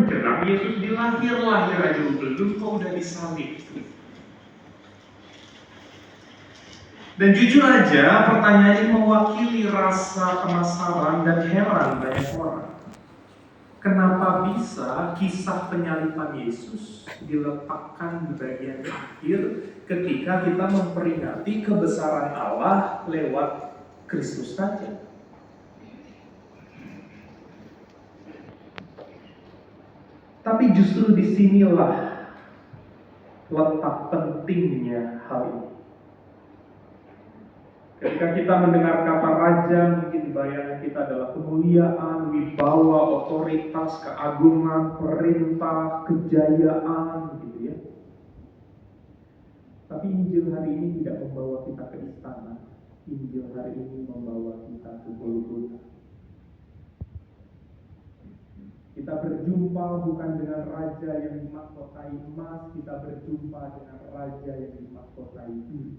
menjelang Yesus dilahir aja belum kok udah disalib. Dan jujur aja pertanyaan ini mewakili rasa penasaran dan heran banyak orang. Kenapa bisa kisah penyaliban Yesus diletakkan di bagian akhir ketika kita memperingati kebesaran Allah lewat Kristus saja? Tapi justru disinilah letak pentingnya hal ini. Ketika kita mendengar kata raja, mungkin bayangan kita adalah kemuliaan, wibawa, otoritas, keagungan, perintah, kejayaan, gitu ya. Tapi Injil hari ini tidak membawa kita ke istana. Injil hari ini membawa kita ke Golgota. Kita berjumpa bukan dengan raja yang dimahkotai emas, kita berjumpa dengan raja yang dimahkotai bumi.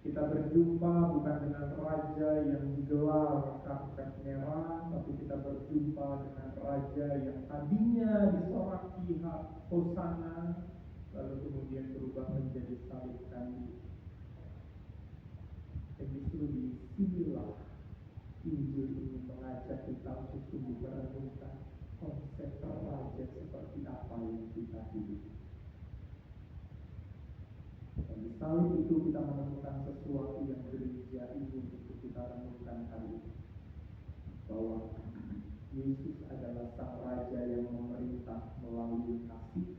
Kita berjumpa bukan dengan raja yang digelar karpet merah, tapi kita berjumpa dengan raja yang tadinya disoraki hosana, lalu kemudian berubah menjadi salib kayu. Dan justru disinilah Injil ini mengajak kita untuk sungguh merenungkan konsep raja seperti apa yang kita hidup. Dan di salib itu kita menemukan sesuatu yang gereja ingin untuk kita renungkan hari ini. Bahwa Yesus adalah sang raja yang memerintah melalui kasih,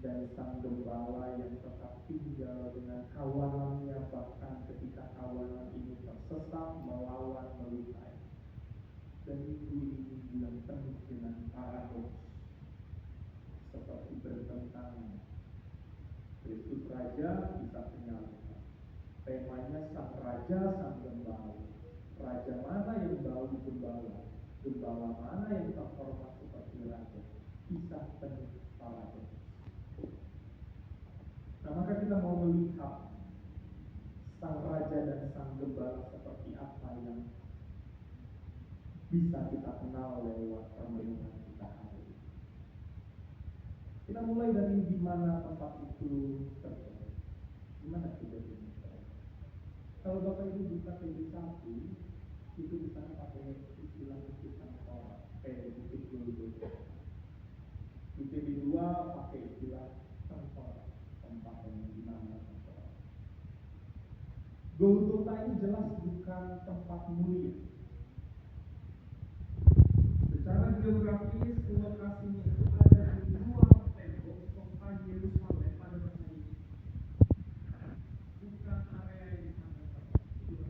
dan sang gembala yang tetap tinggal dengan kawanannya bahkan ketika kawanan ini tersesat, melawan, melukai. Dan itu minggu yang penuh dengan paradoks, seperti bertentangan. Kristus Raja bisa penyaliban. Temanya sang raja, sang gembala. Raja mana yang bau gembala? Gembala mana yang terhormat seperti raja? Kisah penuh paradoks. Nah, maka kita mau melihat sang raja dan sang gembala seperti apa yang bisa kita kenal lewat permenungan kita hari ini. Kita mulai dari di mana tempat itu terjadi. Di mana kejadian itu? Kalau Bapak Ibu buka Filipi 1, itu di sana pakai istilah bukit tengkorak, bukit Golgota. Di Filipi 2 pakai istilah tengkorak, tempat yang di mana tengkorak. Golgota ini jelas bukan tempat mulia. Secara geografis, lokasinya itu ada di luar tembok kota Yerusalem pada masa itu. Bukan area yang disanggah itu.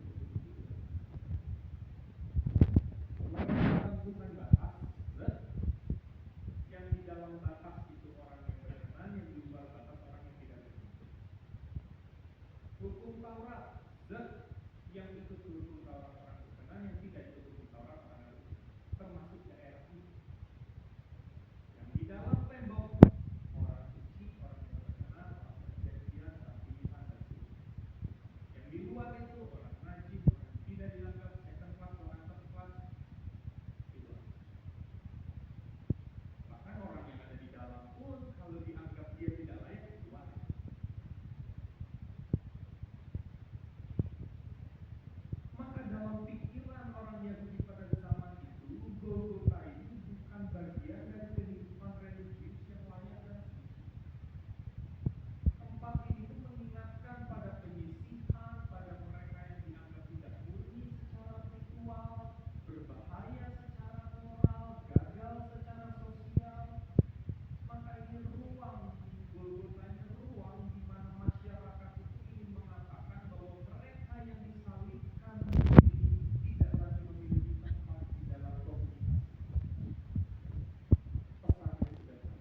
Bukan batas, yang di dalam batas itu orang yang berkenan, yang di luar batas orang yang tidak berkenan. Hukum Taurat, yang ikut hukum Taurat orang berkenan, yang tidak ikut hukum Taurat orang berkenan, termasuk daerah itu. Yang di dalam tembok orang suci, orang yang berkenan, orang perjanjian, orang pilihan dan seterusnya. Yang di luar itu orang najis, orang tidak dianggap second class, orang third class. Itu. Bahkan orang yang ada di dalam pun kalau dianggap dia tidak layak keluar. Maka dalam pikiran orang Yahudi pada zaman itu, Golgota itu bukan bagian dari kehidupan religius yang layak dan tempat ini pun mengingatkan pada penyisihan, pada mereka yang dianggap tidak murni secara ritual, berbahaya secara moral, gagal secara sosial. Maka ini ruang, Golgota ini ruang di mana masyarakat itu ingin mengatakan bahwa mereka yang disalibkan ini tidak lagi memiliki tempat di dalam komunitas. Pesannya sudah sama.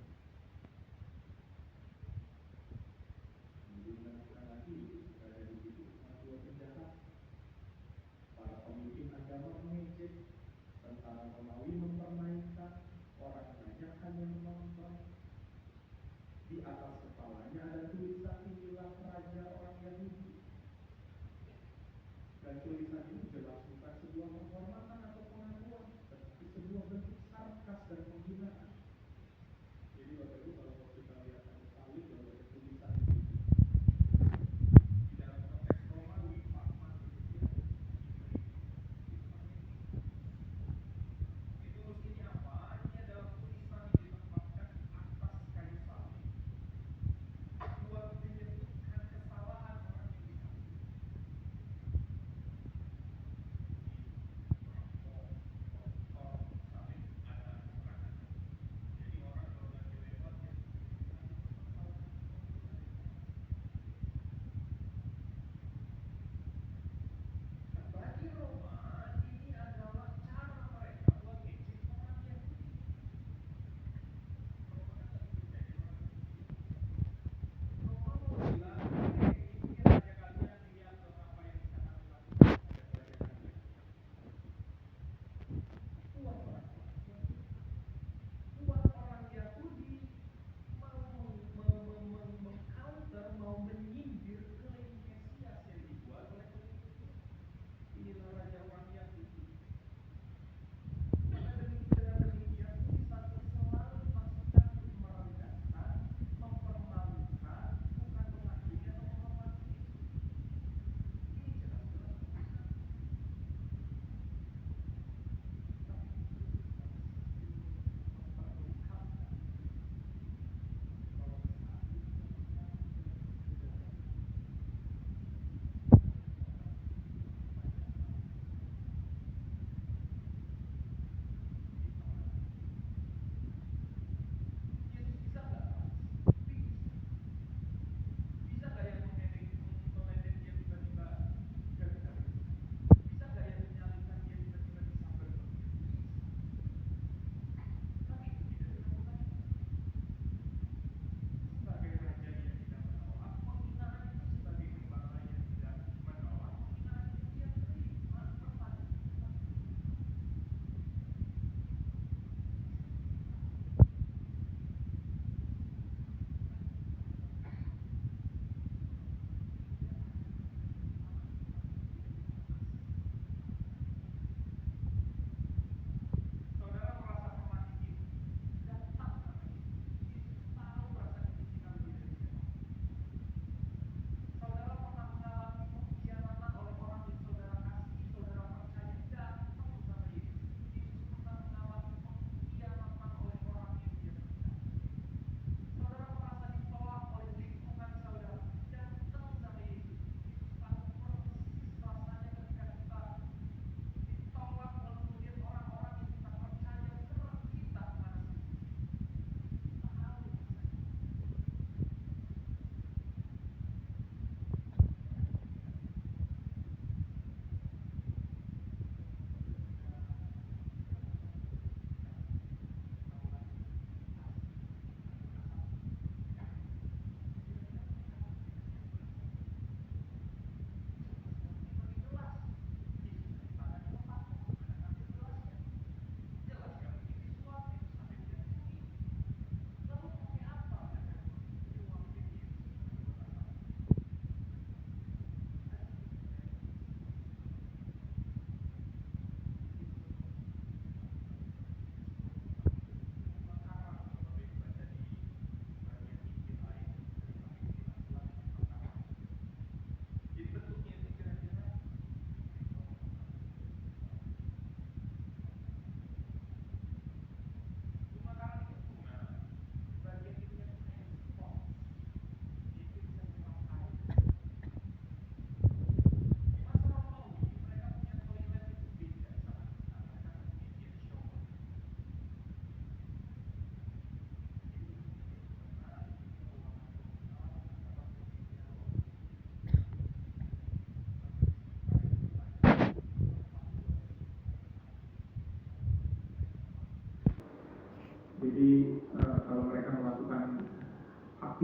Sekali lagi, berada di situ dua penjahat, para pemimpin agama mengejek, tentara Romawi mempermainkan, orang banyak hanya menonton. Di atas kepalanya ada tulisan inilah raja orang Yahudi. Dan tulisan ini jelas bukan sebuah penghormatan atau pengakuan, tetapi sebuah bentuk sarkas dan penghinaan.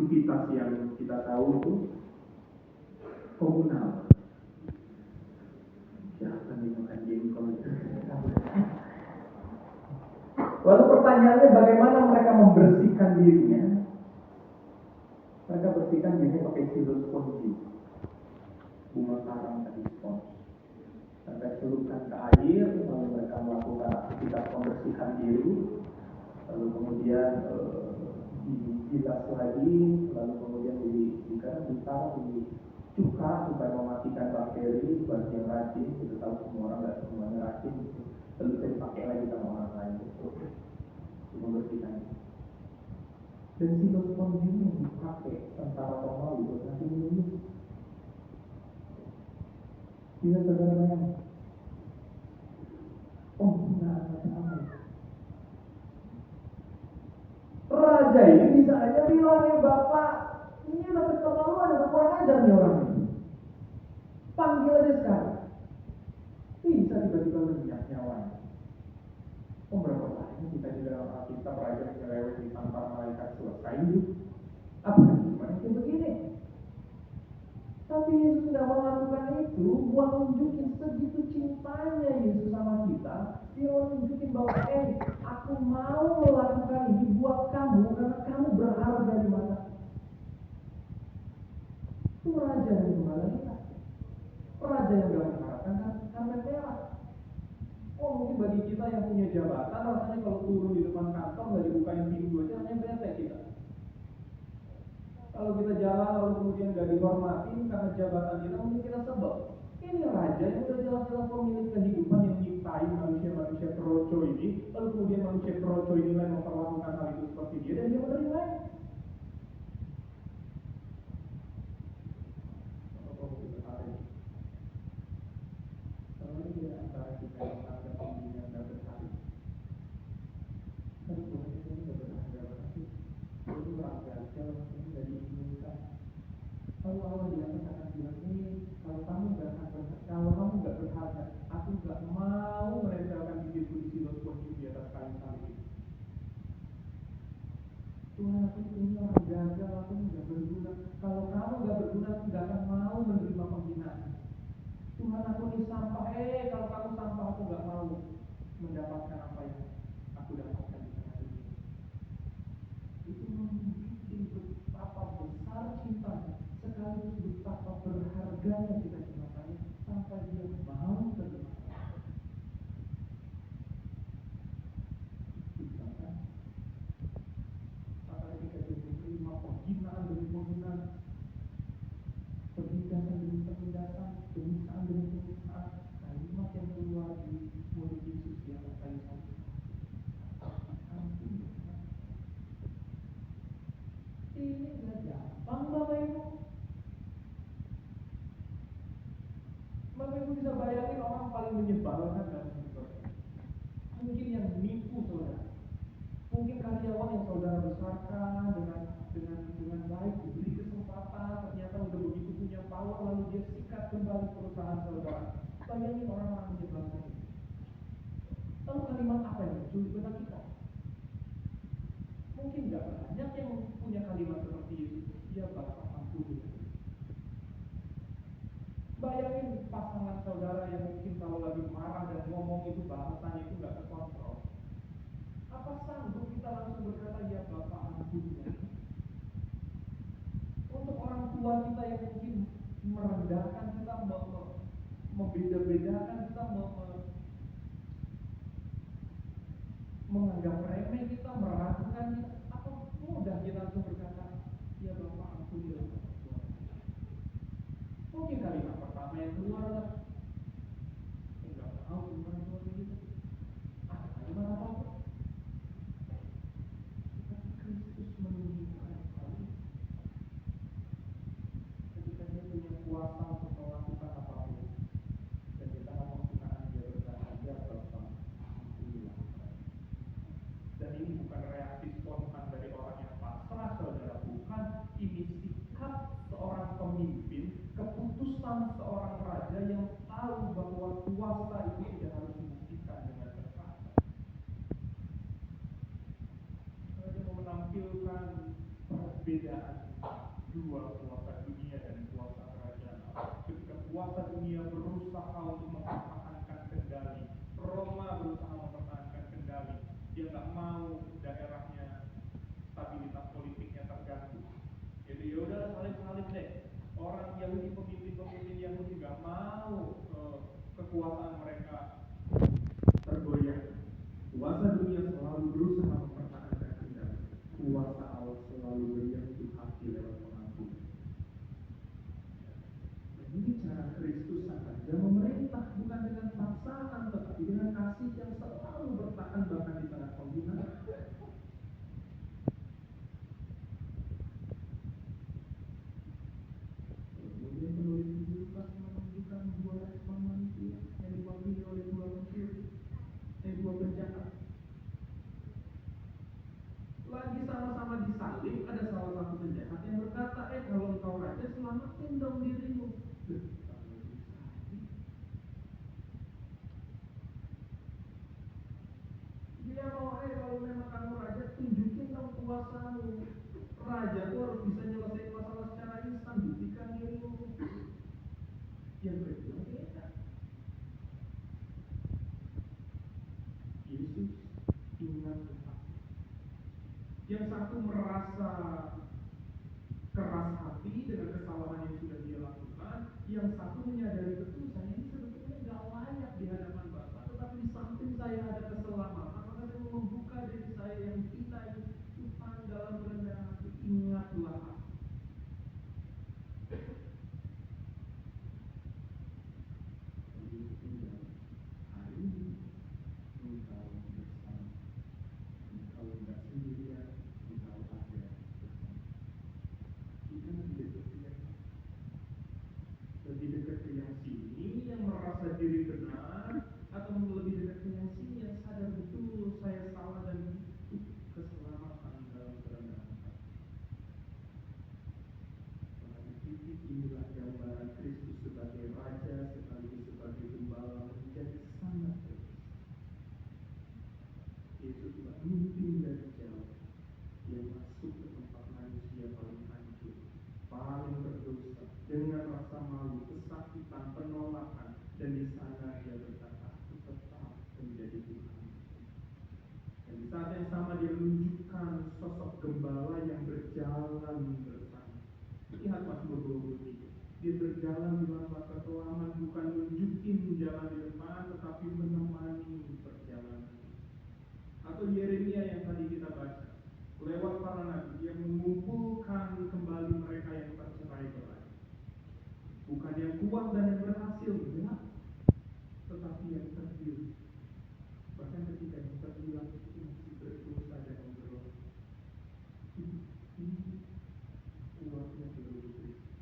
aktivitas yang kita tahu itu komunal. Siapa nih makan jengkol? Lalu pertanyaannya, bagaimana mereka membersihkan dirinya? Mereka bersihkan dirinya pakai silos sponji, bunga karang tadi spons. Mereka celupkan ke air, lalu mereka melakukan aktivitas membersihkan diri, lalu kemudian dibilas lagi, lalu kemudian ditaruh di cuka supaya mematikan bakteri. Bagi yang racin, kita tahu semua orang nggak semuanya racin, lalu bisa dipakai lagi sama orang lain untuk membersihkan. Dan silos sponji ini dipakai tentara Romawi buat ngasih minum. Bisa saudara bayangkan? Penghinaan macam apa? Raja ini bisa aja bilang, ya Bapak, ini udah keterlaluan, udah kurang ajar nih orang ini. Panggil aja sekarang. Bisa tiba-tiba menyiap nyawanya. Berapa banyak kita di dalam Alkitab raja menyeleweng ditampar malaikat selesai hidup. Apa gimana sih begini? Tapi Yesus tidak mau melakukan itu, buat nunjukin segitu cintanya Yesus sama kita. Dia mau nunjukin bahwa aku mau melakukan ini buat kamu karena kamu berharga di mata. Itu raja yang gembala kita. Raja yang gak mengharapkan karpet merah. Oh, mungkin bagi kita yang punya jabatan, rasanya kalau turun di depan kantor nggak dibukain pintu aja, rasanya bete kita. Kalau kita jalan lalu kemudian nggak dihormati karena jabatan kita, mungkin kita sebel. Ini raja yang udah jelas-jelas pemilik kehidupan yang nyiptain manusia-manusia keroco ini, lalu kemudian manusia keroco ini memperlakukan hal itu seperti dia, dan dia menerima. Kalau ini antara kita yang ada pemimpin yang nggak berharga, tapi Tuhan itu nggak berharga banget sih. Itu orang gagal, ini nggak diinginkan. Kalau Allah di atas akan bilang, kalau kamu nggak berharga, aku nggak mau menempelkan bibirku di silos sponji di atas kayu salib. Tuhan, aku ini orang gagal, aku nggak berguna. Kalau kamu nggak berguna, aku nggak akan mau menerima penghinaan. Tuhan, aku ini sampah. Kalau kamu sampah, aku nggak mau mendapatkan apa yang aku dapatkan di tengah dunia. Itu menunjukkan betapa besar cintanya, sekaligus betapa berharganya kita di matanya, sampai dia mau terima. Maka ketika dia menerima penghinaan demi penghinaan, penindasan demi penindasan, penyiksaan demi penyiksaan, kalimat yang keluar di mulut Yesus di atas kayu salib, ampun Tuhan. Ini gak gampang Bapak Ibu. Bapak Ibu bisa bayangin orang paling menyebalkan dalam hidup. Mungkin yang nipu saudara, mungkin karyawan yang saudara besarkan dengan baik, diberi kesempatan, ternyata udah begitu punya power, lalu dia sikat kembali perusahaan saudara. Bayangin orang-orang menyebalkan itu. Lalu kalimat apa yang muncul di benak kita? Mungkin gak banyak yang punya kalimat seperti itu. Ya Bapak, ampuni. Bayangin pasangan saudara yang mungkin kalau lagi marah dan ngomong itu bahasanya itu gak terkontrol. Apa sanggup kita langsung berkata, ya Bapak, ampuni? Untuk orang tua kita yang mungkin merendahkan kita, membeda-bedakan kita, menganggap remeh kita, meragukan kita, apa mudah kita langsung berkata, ya Bapak, ampunilah. Mungkin kalimat pertama yang keluar adalah, enggak tahu gimana Tuhan begitu. Ada kalimat apa? Tapi Kristus menunjukkan hal itu. Ketika dia punya kuasa untuk melakukan apapun, dan kita ngomong penghinaan, dia berkata, ya Bapak, ampunilah. Dan ini bukan reaksi spontan dari orang yang pasrah saudara, bukan. Ini sikap seorang pemimpin, keputusan seorang raja yang tahu bahwa kuasa itu tidak harus dibuktikan dengan kekerasan. Raja mau menampilkan perbedaan kuasa dunia berusaha untuk mempertahankan kendali. Roma berusaha mempertahankan kendali. Dia nggak mau daerahnya, stabilitas politiknya terganggu. Jadi ya udah salib-salib deh. Orang Yahudi, pemimpin-pemimpin Yahudi nggak mau kekuasaan mereka tergoyah. Kuasa dunia selalu berusaha mempertahankan kendali. Kuasa Allah selalu menyentuh hati lewat pengampunan. Ini cara Kristus saja memerintah, bukan dengan paksaan, tetapi dengan kasih yang selalu bertahan bahkan di tengah penghinaan. Kemudian penulis Lukas menunjukkan dua respon manusia yang diwakili oleh dua pencuri, dua penjahat. Lagi sama-sama disalib, ada salah satu penjahat yang berkata, kalau engkau raja, selamatin dong dirimu. Dia mau, kalau memang kamu raja, tunjukin dong kuasamu. Raja itu harus bisa nyelesain masalah secara instan, buktikan dirimu. Yang kedua beda. Yesus ingat yang satu merasa keras hati dengan kesalahan yang sudah dia lakukan, yang satu menyadari betul saya ini sebetulnya gak layak di hadapan Bapa, tetapi di samping saya ada keselamatan, maka saya mau membuka diri saya yang hina ini. Tuhan dalam kerendahan hati, ingatlah aku. Hari ini engkau bersama, engkau tidak sendirian, engkau ada bersama. Kita lebih dekat ke yang sini yang merasa diri benar, atau lebih dekat ke yang sini yang sadar betul saya salah dan butuh keselamatan dalam kerendahan hati. Pada titik inilah gambaran Kristus sebagai Raja sekaligus sebagai Gembala menjadi sangat jelas. Yesus tidak mimpin dari jauh. Dia masuk ke tempat manusia paling hancur, paling berdosa, dengan rasa malu, kesakitan, penolakan, dan di sana dia berkata, aku tetap menjadi Tuhan. Dan di saat yang sama dia menunjukkan sosok gembala yang berjalan bersama. Lihat Mazmur 23. Dia berjalan di masa kekelaman, bukan nunjukin jalan di depan, tetapi menemani perjalanan. Atau Yeremia yang tadi kita baca, lewat para nabi, dia mengumpulkan kembali mereka yang tercerai-berai. Bukan yang kuat dan yang berhasil, ya, tetapi yang terpilih. Bahkan ketika yang terbilang itu masih berdosa dan memberontak. Ini kuatnya teologi Kristus.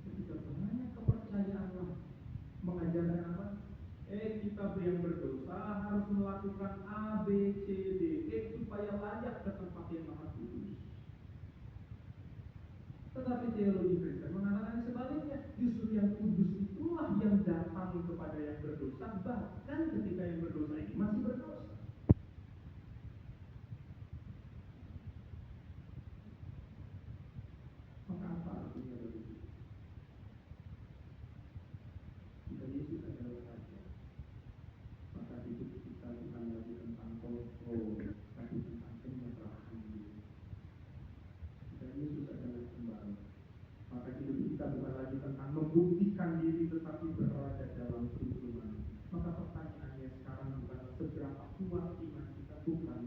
Ketika banyak kepercayaan mengajarkan apa? Kita yang berdosa harus melakukan A, B, C, D, E supaya layak ke tempat yang maha kudus. Tetapi teologi Kristen mengatakan sebaliknya, justru yang kudus itulah yang datang kepada yang berdosa, bahkan ketika yang berdosa ini masih berdosa. Maka apa artinya begitu? Jika Yesus adalah Raja, maka hidup kita bukan lagi tentang kontrol, tapi tentang penyerahan diri. Jika Yesus adalah Gembala, maka hidup kita bukan lagi tentang membuktikan diri, tetapi berada dalam tuntunan. Maka pertanyaannya sekarang bukan seberapa kuat iman kita, bukan,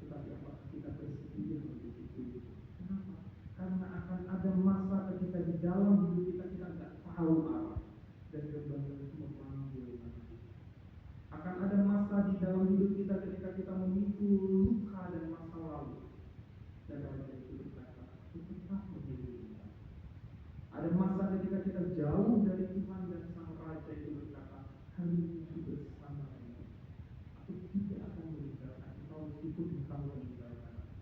tetapi apakah kita bersedia untuk itu. Kenapa? Karena akan ada masa ketika di dalam hidup kita nggak tahu arah, dan Gembala itu memanggil nama kita. Akan ada masa di dalam hidup kita ketika kita memikul luka dan masa lalu, dan Raja itu berkata, tetap memilih kita. Ada masa ketika kita jauh dari Tuhan dan Sang Raja itu berkata, hari ini aku bersama dengan kita. Aku tidak akan meninggalkan engkau meskipun engkau meninggalkan aku.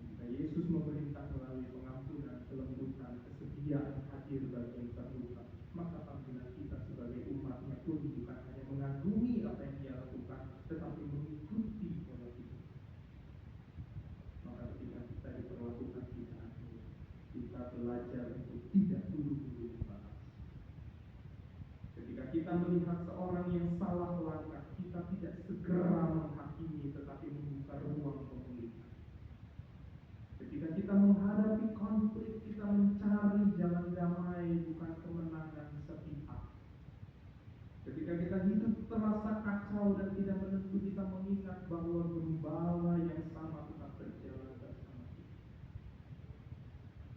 Jika Yesus memerintah melalui pengampunan, kelembutan, kesediaan hadir bagi yang terluka, maka panggilan kita sebagai umatnya pun bukan hanya mengagumi apa yang dia lakukan, tetapi mengikuti pola hidup. Maka ketika kita diperlakukan tidak adil, kita belajar untuk tidak kita melihat seorang yang salah langkah, kita tidak segera menghakimi, tetapi membuka ruang pemulihan. Ketika kita menghadapi konflik, kita mencari jalan damai, bukan kemenangan sepihak. Ketika kita hidup terasa kacau dan tidak menentu, kita mengingat bahwa gembala yang sama tetap berjalan bersama kita.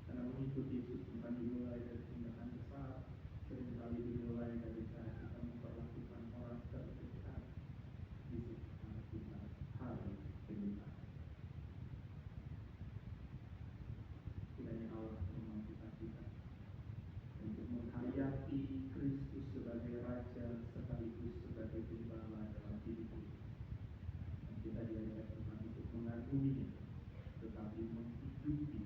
Karena mengikuti Yesus bukan dimulai dari tindakan besar, seringkali dimulai dari cara kita memperlakukan orang terdekat di sekitar kita hari demi hari. Kiranya Allah memampukan kita untuk menghayati Kristus sebagai Raja sekaligus sebagai Gembala dalam hidup kita. Dan kita diajak Tuhan untuk mengaguminya, tetapi menghidupi